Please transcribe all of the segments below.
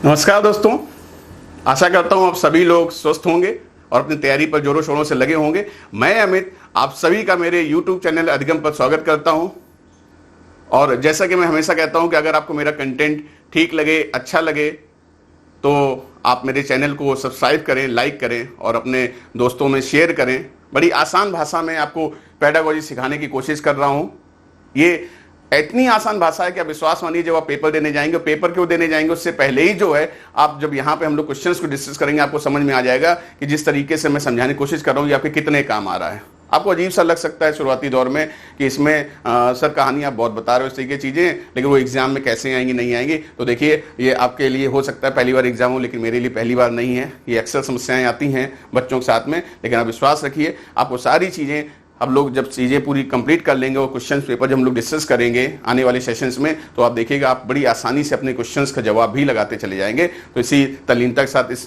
नमस्कार दोस्तों, आशा करता हूं आप सभी लोग स्वस्थ होंगे और अपनी तैयारी पर जोरों शोरों से लगे होंगे। मैं अमित आप सभी का मेरे YouTube चैनल अधिगम पर स्वागत करता हूं। और जैसा कि मैं हमेशा कहता हूं कि अगर आपको मेरा कंटेंट ठीक लगे, अच्छा लगे, तो आप मेरे चैनल को सब्सक्राइब करें, लाइक करें और अपने दोस्तों में शेयर करें। बड़ी आसान भाषा में आपको पेडागोजी सिखाने की कोशिश कर रहा हूं। ये इतनी आसान भाषा है कि आप विश्वास मानिए, जब आप पेपर देने जाएंगे, पेपर क्यों देने जाएंगे उससे पहले ही जो है, आप जब यहाँ पे हम लोग क्वेश्चंस को डिस्कस करेंगे, आपको समझ में आ जाएगा कि जिस तरीके से मैं समझाने की कोशिश कर रहा हूँ ये आपके कितने काम आ रहा है। आपको अजीब सा लग सकता है शुरुआती दौर में कि इसमें सर कहानी आप बहुत बता रहे हो, इस तरीके की चीज़ें, लेकिन वो एग्जाम में कैसे आएंगी, नहीं आएंगी। तो देखिए, ये आपके लिए हो सकता है पहली बार एग्जाम हो, लेकिन मेरे लिए पहली बार नहीं है। ये अक्सर समस्याएं आती हैं बच्चों के साथ में, लेकिन आप विश्वास रखिए, आपको सारी चीज़ें, अब लोग जब चीज़ें पूरी कंप्लीट कर लेंगे और क्वेश्चन पेपर जब हम लोग डिस्कस करेंगे आने वाले सेशंस में, तो आप देखिएगा आप बड़ी आसानी से अपने क्वेश्चंस का जवाब भी लगाते चले जाएंगे। तो इसी तल्लीनता के साथ इस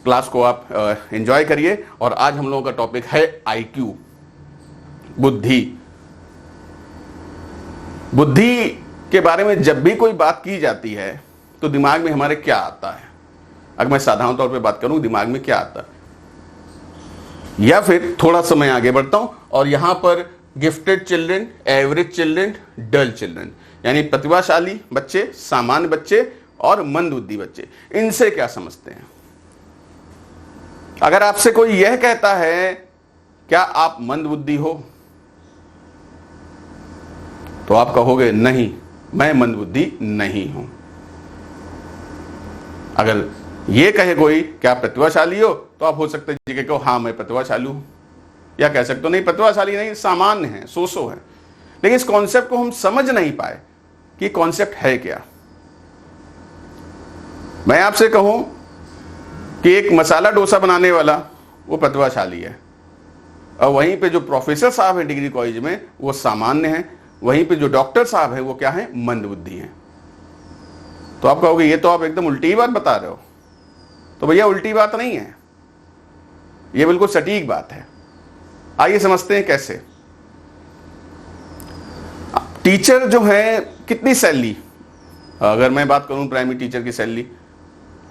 क्लास को आप एंजॉय करिए। और आज हम लोगों का टॉपिक है IQ, बुद्धि। बुद्धि के बारे में जब भी कोई बात की जाती है तो दिमाग में हमारे क्या आता है? अगर मैं साधारण तौर पे बात करूं, दिमाग में क्या आता है, या फिर थोड़ा समय आगे बढ़ता हूं और यहां पर गिफ्टेड चिल्ड्रन, एवरेज चिल्ड्रन, डल चिल्ड्रन, यानी प्रतिभाशाली बच्चे, सामान्य बच्चे और मंदबुद्धि बच्चे, इनसे क्या समझते हैं? अगर आपसे कोई यह कहता है क्या आप मंदबुद्धि हो, तो आप कहोगे नहीं, मैं मंदबुद्धि नहीं हूं। अगर ये कहे कोई क्या आप प्रतिभाशाली हो, तो आप हो सकते हैं कि कहो हाँ मैं प्रतिभाशाली हूं, या कह सकते हो नहीं प्रतिभाशाली नहीं, सामान्य है, सो है। लेकिन इस कॉन्सेप्ट को हम समझ नहीं पाए कि कॉन्सेप्ट है क्या। मैं आपसे कहूं कि एक मसाला डोसा बनाने वाला वो प्रतिभाशाली है, और वहीं पे जो प्रोफेसर साहब हैं डिग्री कॉलेज में वो सामान्य हैं, वहीं पे जो डॉक्टर साहब हैं वो क्या है, मंदबुद्धि हैं। तो आप कहोगे ये तो आप एकदम उल्टी बात बता रहे हो। तो भैया उल्टी बात नहीं है, ये बिल्कुल सटीक बात है। आइए समझते हैं कैसे। टीचर जो है कितनी सैलरी, अगर मैं बात करूं प्राइमरी टीचर की सैलरी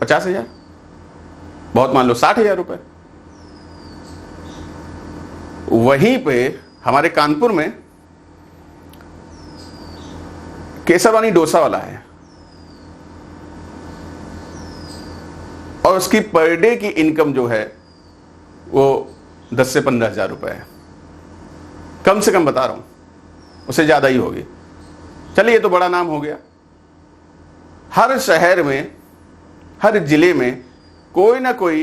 50,000, बहुत मान लो 60,000 रुपए। वहीं पे हमारे कानपुर में केसरवानी डोसा वाला है और उसकी पर डे की इनकम जो है वो 10 से 15,000 रुपए है। कम से कम बता रहा हूं, उससे ज्यादा ही होगी। चलिए, ये तो बड़ा नाम हो गया। हर शहर में, हर जिले में कोई ना कोई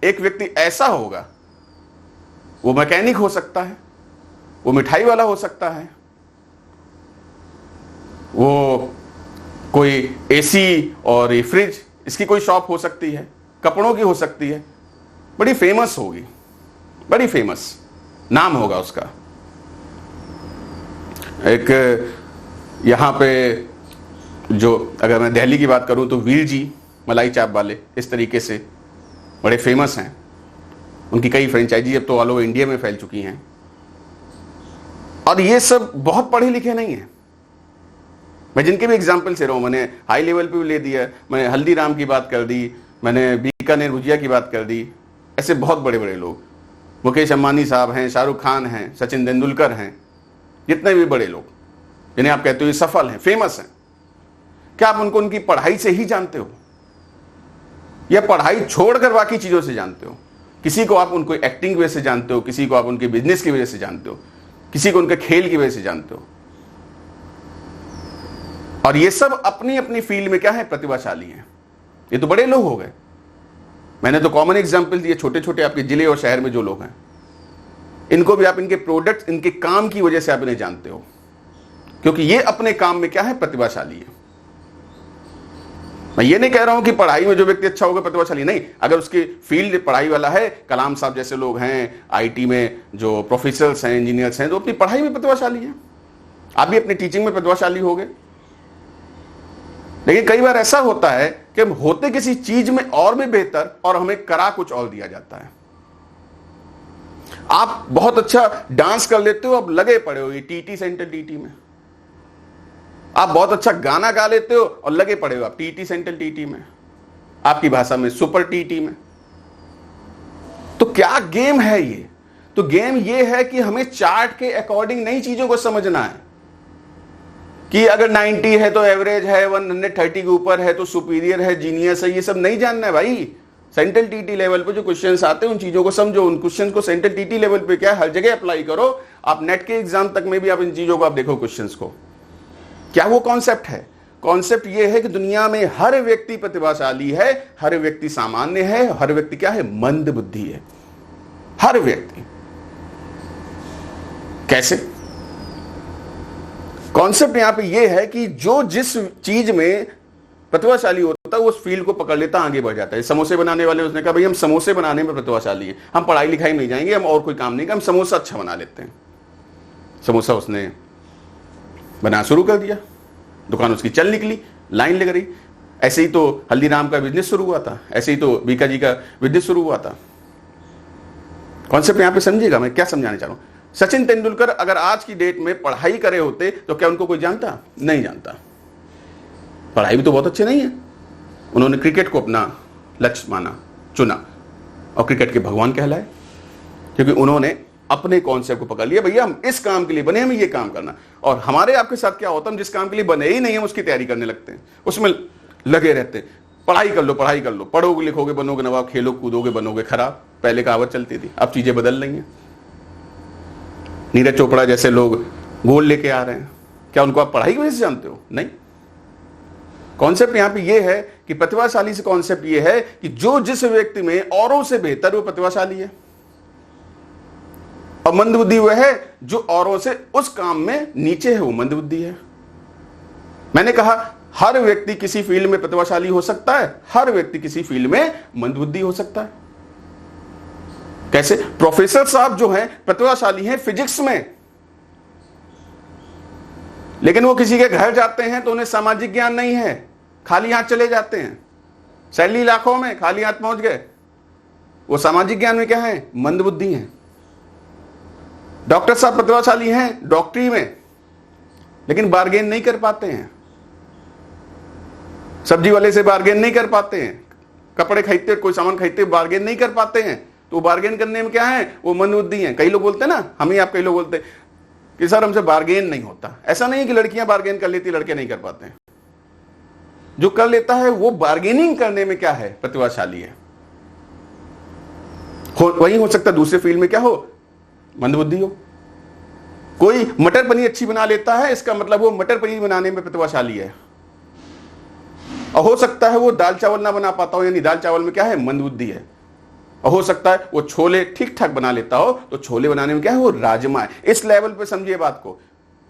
एक व्यक्ति ऐसा होगा, वो मैकेनिक हो सकता है, वो मिठाई वाला हो सकता है, वो कोई AC और ये फ्रिज, इसकी कोई शॉप हो सकती है, कपड़ों की हो सकती है, बड़ी फेमस होगी, बड़ी फेमस नाम होगा उसका। एक यहाँ पे जो, अगर मैं दिल्ली की बात करूँ तो वीर जी मलाई चाप वाले इस तरीके से बड़े फेमस हैं। उनकी कई फ्रेंचाइजी अब तो ऑल ओवर इंडिया में फैल चुकी हैं। और ये सब बहुत पढ़े लिखे नहीं हैं। मैं जिनके भी एग्जाम्पल से रहा हूं, मैंने हाई लेवल पे भी ले दिया, मैंने हल्दीराम की बात कर दी, मैंने बीकानेर भुजिया की बात कर दी। ऐसे बहुत बड़े बड़े लोग, मुकेश अंबानी साहब हैं, शाहरुख खान हैं, सचिन तेंदुलकर हैं, जितने भी बड़े लोग जिन्हें आप कहते हो ये सफल हैं, फेमस हैं, क्या आप उनको उनकी पढ़ाई से ही जानते हो, या पढ़ाई छोड़कर बाकी चीजों से जानते हो? किसी को आप उनको एक्टिंग की वजह से जानते हो, किसी को आप उनके बिजनेस की वजह से जानते हो, किसी को उनके खेल की वजह से जानते हो। और ये सब अपनी अपनी फील्ड में क्या है, प्रतिभाशाली हैं। ये तो बड़े लोग हो गए। मैंने तो कॉमन एग्जांपल दिए, छोटे छोटे आपके जिले और शहर में जो लोग हैं, इनको भी आप इनके प्रोडक्ट, इनके काम की वजह से आप इन्हें जानते हो, क्योंकि ये अपने काम में क्या है, प्रतिभाशाली है। मैं ये नहीं कह रहा हूं कि पढ़ाई में जो व्यक्ति अच्छा होगा प्रतिभाशाली नहीं। अगर उसकी फील्ड पढ़ाई वाला है, कलाम साहब जैसे लोग हैं, IT में जो प्रोफेसर्स हैं, इंजीनियर्स हैं, तो अपनी पढ़ाई में प्रतिभाशाली हैं। आप भी अपनी टीचिंग में प्रतिभाशाली हो गए। लेकिन कई बार ऐसा होता है कि हम होते किसी चीज में और भी बेहतर और हमें करा कुछ और दिया जाता है। आप बहुत अच्छा डांस कर लेते हो, अब लगे पड़े हो ये TT सेंटर TT में। आप बहुत अच्छा गाना गा लेते हो और लगे पड़े हो आप TT सेंटर TT में। आपकी भाषा में सुपर टी टीम है। तो क्या गेम है ये? तो गेम ये है कि हमें चार्ट के अकॉर्डिंग नई चीजों को समझना है कि अगर 90 है तो एवरेज है, 130 के ऊपर है तो सुपीरियर है, जीनियस है, ये सब नहीं जानना है भाई। सेंट्रल टीटी लेवल पे जो क्वेश्चंस आते हैं उन चीजों को समझो, उन क्वेश्चंस को सेंट्रल टीटी लेवल पे क्या हर जगह अप्लाई करो। आप नेट के एग्जाम तक में भी आप इन चीजों को आप देखो क्वेश्चंस को। क्या वो कॉन्सेप्ट है? कॉन्सेप्ट ये है कि दुनिया में हर व्यक्ति प्रतिभाशाली है, हर व्यक्ति सामान्य है, हर व्यक्ति क्या है? मंद बुद्धि है, हर व्यक्ति। कैसे? कॉन्सेप्ट यहां पे ये है कि जो जिस चीज में प्रतिभाशाली होता है उस फील्ड को पकड़ लेता, आगे बढ़ जाता है। समोसे बनाने वाले उसने कहा भाई हम समोसे बनाने में प्रतिभाशाली है, हम पढ़ाई लिखाई में नहीं जाएंगे, हम और कोई काम नहीं, हम समोसा अच्छा बना लेते हैं। समोसा उसने बनाना शुरू कर दिया, दुकान उसकी चल निकली, लाइन लग रही। ऐसे ही तो हल्दीराम का बिजनेस शुरू हुआ था, ऐसे ही तो बीका जी का बिजनेस शुरू हुआ था। कॉन्सेप्ट यहां पे समझिएगा मैं क्या समझाने चाह रहा हूं। सचिन तेंदुलकर अगर आज की डेट में पढ़ाई करे होते तो क्या उनको कोई जानता? नहीं जानता। पढ़ाई भी तो बहुत अच्छे नहीं है, उन्होंने क्रिकेट को अपना लक्ष्य माना, चुना और क्रिकेट के भगवान कहलाए, क्योंकि उन्होंने अपने कॉन्सेप्ट को पकड़ लिया। भैया हम इस काम के लिए बने, हमें ये काम करना। और हमारे आपके साथ क्या होता है, हम जिस काम के लिए बने ही नहीं हम उसकी तैयारी करने लगते हैं, उसमें लगे रहते हैं। पढ़ाई कर लो, पढ़ाई कर लो, पढ़ोगे लिखोगे बनोगे नवाब, खेलो कूदोगे बनोगे खराब। पहले कहावत चलती थी, अब चीजें बदल रही हैं। नीरज चोपड़ा जैसे लोग गोल्ड लेके आ रहे हैं, क्या उनको आप पढ़ाई की वजह से जानते हो? नहीं। कॉन्सेप्ट यहां पे ये है कि प्रतिभाशाली से कॉन्सेप्ट ये है कि जो जिस व्यक्ति में औरों से बेहतर वो प्रतिभाशाली है, और मंदबुद्धि वह है जो औरों से उस काम में नीचे है, वो मंदबुद्धि है। मैंने कहा हर व्यक्ति किसी फील्ड में प्रतिभाशाली हो सकता है, हर व्यक्ति किसी फील्ड में मंदबुद्धि हो सकता है। कैसे? प्रोफेसर साहब जो हैं प्रतिभाशाली हैं फिजिक्स में, लेकिन वो किसी के घर जाते हैं तो उन्हें सामाजिक ज्ञान नहीं है, खाली हाथ चले जाते हैं। शैली इलाकों में खाली हाथ पहुंच गए, वो सामाजिक ज्ञान में क्या है? मंदबुद्धि हैं। डॉक्टर साहब प्रतिभाशाली हैं डॉक्टरी में, लेकिन बार्गेन नहीं कर पाते हैं, सब्जी वाले से बार्गेन नहीं कर पाते हैं, कपड़े खरीदते कोई सामान खरीदते बार्गेन नहीं कर पाते हैं। तो बार्गेन करने में क्या है? वो मंदबुद्धि है। कई लोग बोलते हैं ना, हम ही आप कई लोग बोलते हैं कि सर हमसे बार्गेन नहीं होता। ऐसा नहीं है कि लड़कियां बार्गेन कर लेती, लड़के नहीं कर पाते हैं। जो कर लेता है वो बार्गेनिंग करने में क्या है? प्रतिभाशाली है। वही हो सकता है दूसरे फील्ड में क्या हो? मंदबुद्धि हो। कोई मटर पनीर अच्छी बना लेता है, इसका मतलब वो मटर पनीर बनाने में प्रतिभाशाली है। और हो सकता है वो दाल चावल ना बना पाता हो, यानी दाल चावल में क्या है? मंदबुद्धि है। और हो सकता है वो छोले ठीक ठाक बना लेता हो, तो छोले बनाने में क्या है? वो राजमा है। इस लेवल पे समझिए बात को,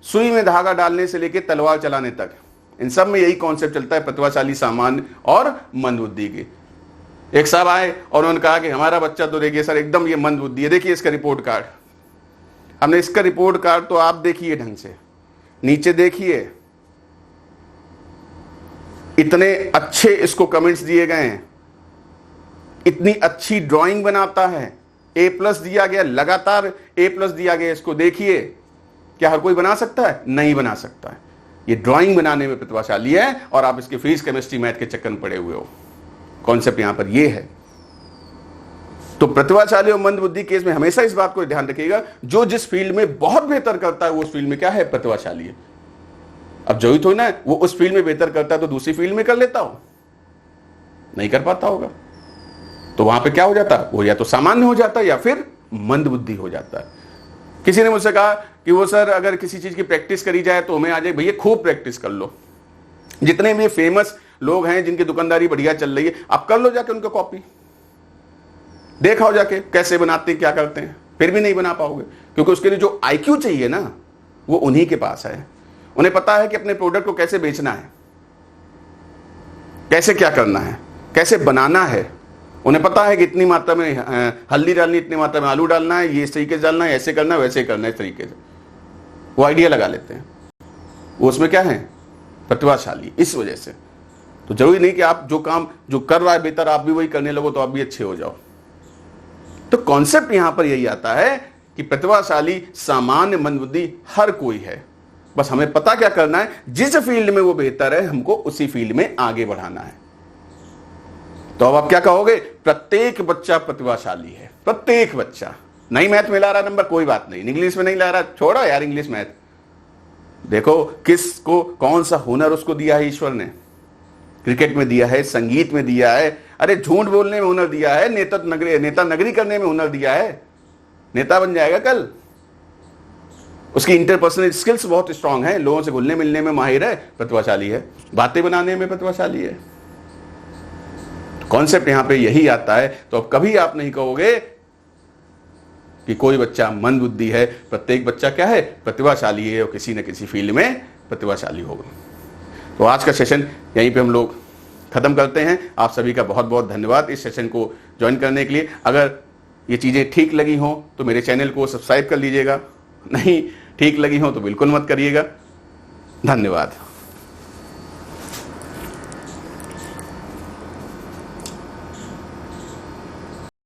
सुई में धागा डालने से लेकर तलवार चलाने तक, इन सब में यही कॉन्सेप्ट चलता है प्रतिभाशाली, सामान्य और मंदबुद्धि की। एक साहब आए और उन्होंने कहा कि हमारा बच्चा तो देखिए सर एकदम ये मंदबुद्धि है, देखिए इसका रिपोर्ट कार्ड। हमने इसका रिपोर्ट कार्ड तो आप देखिए ढंग से, नीचे देखिए इतने अच्छे इसको कमेंट्स दिए गए हैं, इतनी अच्छी ड्राइंग बनाता है, A+ दिया गया, लगातार A+ दिया गया। इसको देखिए, क्या हर कोई बना सकता है? नहीं बना सकता है। ये ड्राइंग बनाने में प्रतिभाशाली है और आप इसके फिजिक्स केमिस्ट्री मैथ के चक्कर में पड़े हुए हो। कॉन्सेप्ट यहां पर ये है। तो प्रतिभाशाली और मंदबुद्धि केस में हमेशा इस बात को ध्यान रखिएगा, जो जिस फील्ड में बहुत बेहतर करता है वो उस फील्ड में क्या है? प्रतिभाशाली है। अब जो ही थोड़ी ना वो उस फील्ड में बेहतर करता है तो दूसरी फील्ड में कर लेता हो, नहीं कर पाता होगा, तो वहां पे क्या हो जाता है? वो या तो सामान्य हो जाता है या फिर मंदबुद्धि हो जाता है। किसी ने मुझसे कहा कि वो सर अगर किसी चीज की प्रैक्टिस करी जाए तो हमें आ जाए। भैया खूब प्रैक्टिस कर लो, जितने भी फेमस लोग हैं जिनकी दुकानदारी बढ़िया चल रही है, आप कर लो जाके उनका कॉपी, देखा जाके कैसे बनाते हैं, क्या करते हैं, फिर भी नहीं बना पाओगे, क्योंकि उसके लिए जो IQ चाहिए ना वो उन्हीं के पास है। उन्हें पता है कि अपने प्रोडक्ट को कैसे बेचना है, कैसे क्या करना है, कैसे बनाना है। उन्हें पता है कि इतनी मात्रा में हल्दी डालनी, इतनी मात्रा में आलू डालना है, ये इस तरीके से डालना है, ऐसे करना है, वैसे करना है, इस तरीके से वो आइडिया लगा लेते हैं। वो उसमें क्या है? प्रतिभाशाली। इस वजह से तो जरूरी नहीं कि आप जो काम जो कर रहा है बेहतर आप भी वही करने लगो तो आप भी अच्छे हो जाओ। तो कॉन्सेप्ट यहां पर यही आता है कि प्रतिभाशाली, सामान्य, मंदबुद्धि हर कोई है। बस हमें पता क्या करना है, जिस फील्ड में वो बेहतर है हमको उसी फील्ड में आगे बढ़ाना है। तो अब आप क्या कहोगे? प्रत्येक बच्चा प्रतिभाशाली है, प्रत्येक बच्चा। नहीं मैथ में ला रहा नंबर, कोई बात नहीं, इंग्लिश में नहीं ला रहा, छोड़ो यार इंग्लिश मैथ। देखो किसको कौन सा हुनर उसको दिया है ईश्वर ने। क्रिकेट में दिया है, संगीत में दिया है, अरे झूठ बोलने में हुनर दिया है, नेता नगरी करने में हुनर दिया है। नेता बन जाएगा कल। उसकी इंटरपर्सनल स्किल्स बहुत स्ट्रांग है, लोगों से घुलने मिलने में माहिर है, प्रतिभाशाली है, बातें बनाने में प्रतिभाशाली है। कॉन्सेप्ट यहां पे यही आता है। तो अब कभी आप नहीं कहोगे कि कोई बच्चा मंदबुद्धि है। प्रत्येक बच्चा क्या है? प्रतिभाशाली है, और किसी न किसी फील्ड में प्रतिभाशाली होगा। तो आज का सेशन यहीं पे हम लोग खत्म करते हैं। आप सभी का बहुत बहुत धन्यवाद इस सेशन को ज्वाइन करने के लिए। अगर ये चीजें ठीक लगी हो तो मेरे चैनल को सब्सक्राइब कर लीजिएगा, नहीं ठीक लगी हो तो बिल्कुल मत करिएगा। धन्यवाद।